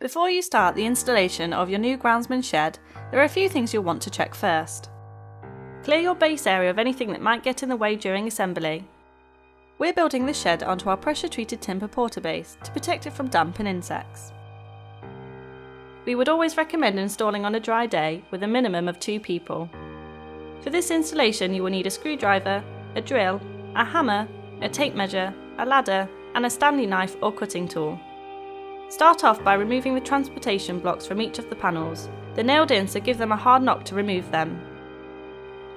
Before you start the installation of your new groundsman shed, there are a few things you'll want to check first. Clear your base area of anything that might get in the way during assembly. We're building this shed onto our pressure-treated timber porta base to protect it from damp and insects. We would always recommend installing on a dry day with a minimum of 2 people. For this installation you will need a screwdriver, a drill, a hammer, a tape measure, a ladder and a Stanley knife or cutting tool. Start off by removing the transportation blocks from each of the panels. They're nailed in, so give them a hard knock to remove them.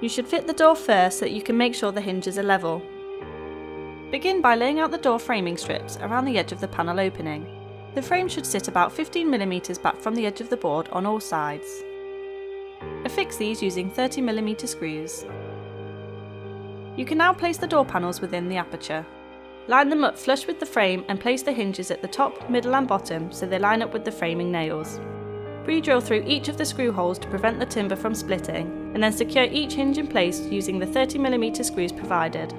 You should fit the door first so that you can make sure the hinges are level. Begin by laying out the door framing strips around the edge of the panel opening. The frame should sit about 15mm back from the edge of the board on all sides. Affix these using 30mm screws. You can now place the door panels within the aperture. Line them up flush with the frame and place the hinges at the top, middle and bottom so they line up with the framing nails. Pre-drill through each of the screw holes to prevent the timber from splitting, and then secure each hinge in place using the 30mm screws provided.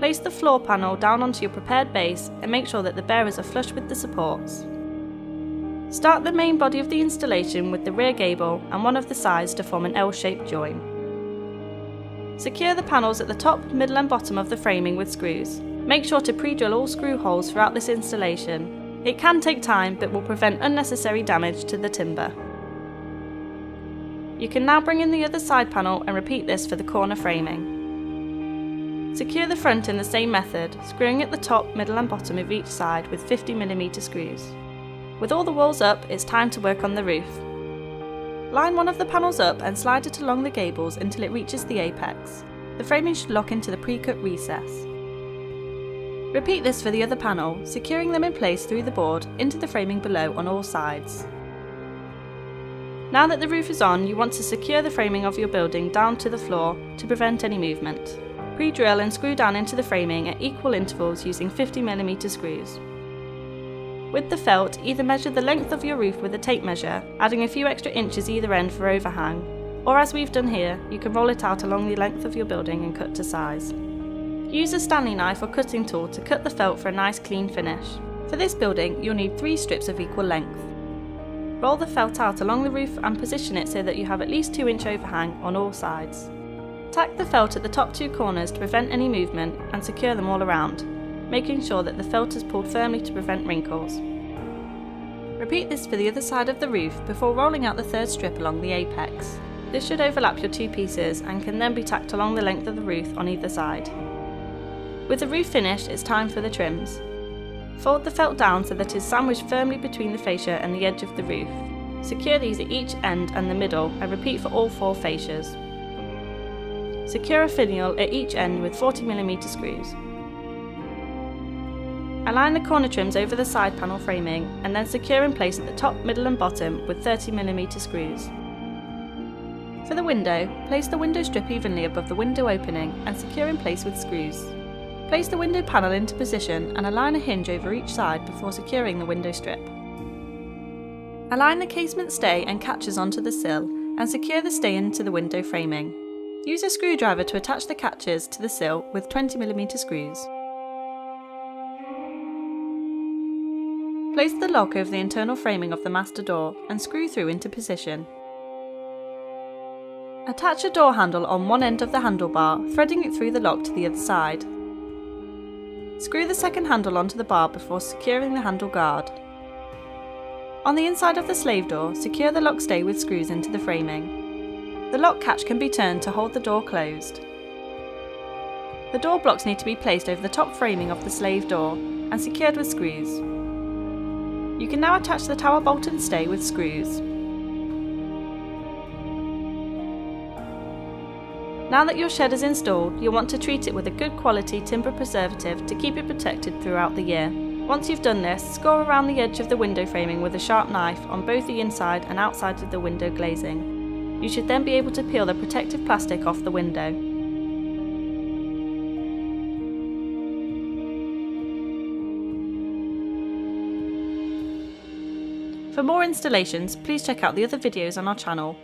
Place the floor panel down onto your prepared base and make sure that the bearers are flush with the supports. Start the main body of the installation with the rear gable and one of the sides to form an L-shaped join. Secure the panels at the top, middle and bottom of the framing with screws. Make sure to pre-drill all screw holes throughout this installation. It can take time but will prevent unnecessary damage to the timber. You can now bring in the other side panel and repeat this for the corner framing. Secure the front in the same method, screwing at the top, middle and bottom of each side with 50mm screws. With all the walls up, it's time to work on the roof. Line one of the panels up and slide it along the gables until it reaches the apex. The framing should lock into the pre-cut recess. Repeat this for the other panel, securing them in place through the board into the framing below on all sides. Now that the roof is on, you want to secure the framing of your building down to the floor to prevent any movement. Pre-drill and screw down into the framing at equal intervals using 50mm screws. With the felt, either measure the length of your roof with a tape measure, adding a few extra inches either end for overhang, or as we've done here, you can roll it out along the length of your building and cut to size. Use a Stanley knife or cutting tool to cut the felt for a nice clean finish. For this building, you'll need 3 strips of equal length. Roll the felt out along the roof and position it so that you have at least 2-inch overhang on all sides. Tack the felt at the top 2 corners to prevent any movement and secure them all around, making sure that the felt is pulled firmly to prevent wrinkles. Repeat this for the other side of the roof before rolling out the 3rd strip along the apex. This should overlap your 2 pieces and can then be tacked along the length of the roof on either side. With the roof finished, it's time for the trims. Fold the felt down so that it is sandwiched firmly between the fascia and the edge of the roof. Secure these at each end and the middle and repeat for all 4 fascias. Secure a finial at each end with 40mm screws. Align the corner trims over the side panel framing and then secure in place at the top, middle and bottom with 30mm screws. For the window, place the window strip evenly above the window opening and secure in place with screws. Place the window panel into position and align a hinge over each side before securing the window strip. Align the casement stay and catches onto the sill and secure the stay into the window framing. Use a screwdriver to attach the catches to the sill with 20mm screws. Place the lock over the internal framing of the master door and screw through into position. Attach a door handle on one end of the handlebar, threading it through the lock to the other side. Screw the second handle onto the bar before securing the handle guard. On the inside of the slave door, secure the lock stay with screws into the framing. The lock catch can be turned to hold the door closed. The door blocks need to be placed over the top framing of the slave door and secured with screws. You can now attach the tower bolt and stay with screws. Now that your shed is installed, you'll want to treat it with a good quality timber preservative to keep it protected throughout the year. Once you've done this, score around the edge of the window framing with a sharp knife on both the inside and outside of the window glazing. You should then be able to peel the protective plastic off the window. For more installations, please check out the other videos on our channel,